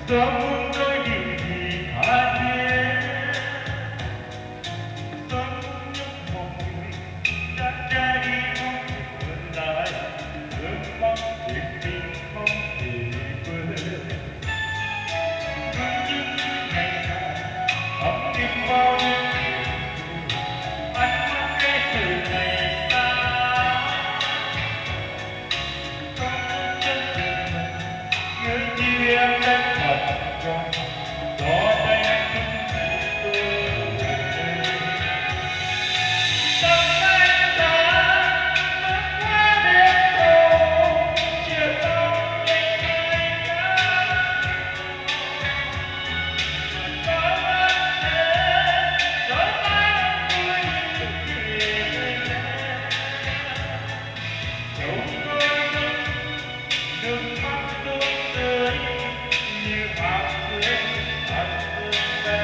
Gió muốn nói điều gì hả nhé. Gió muốn nhắc một người đã ra đi không thể trở lại. Nước mắt thiệt tình không thể quên. Vẫn những ngày dài ấm êm bao đêm chiều. Ánh mắt cái từ ngày ta. Không muốn chân tình mình nhớ như em đã thật rồi. Đó đây cũng chỉ tôi. Tầm tay ta mất quá đêm hồ. Chiều đông ngày mai đã. Có mắt thế, đôi mắt vui kìa. Chúng tôi nước mắt tuôn rơi như hạt tuyết hạt sương bé.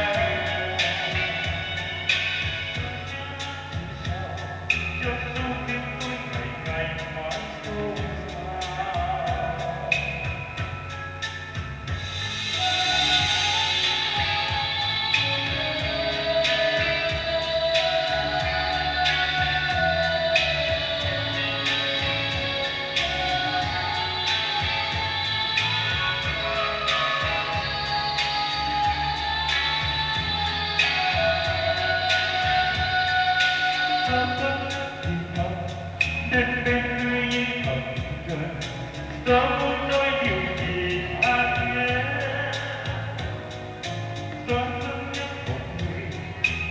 Trong suốt tiếng tôi ngày ngày mãi xôn xao. Gió vẫn thì thầm đến bên người yên ấm gần. Gió muốn nói điều gì hả nhé. Gió vẫn nhắc một người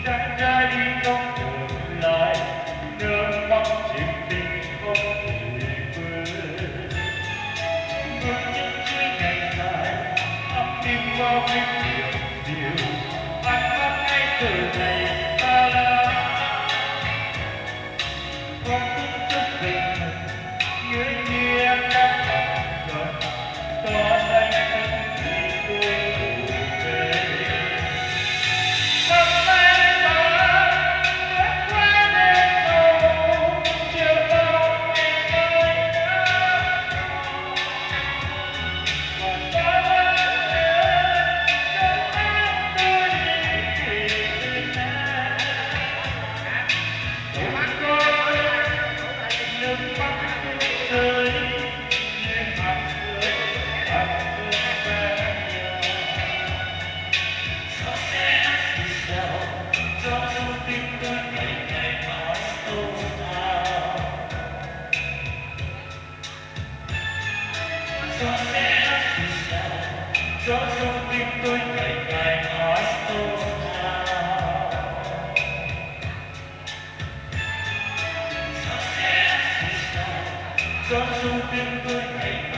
đã ra đi không trở lại. Nước mắt chuyện tình không thể quên. Vẫn những chuỗi ngày dài ấm êm bao đêm điều điều. Ánh mắt ngay từ ngày ta đã. Không biết chút tình nhớ như em đã thật rồi. Có đây cũng chỉ tôi đủ về. Tầm tay ta mất quá đêm hồ. Chiều đông ngày mai đã. Còn có mắt thế, đôi mắt tôi nhìn kìa em. Chúng tôi nước mắt tuôn rơi như hạt tuyết hạt sương bé. Gió sẽ thì sao, gió trong tim tôi ngày ngày mãi xôn xao. Gió sẽ thì sao, gió trong tim tôi ngày ngày mãi xôn xao. Gió trong tim tôi ngày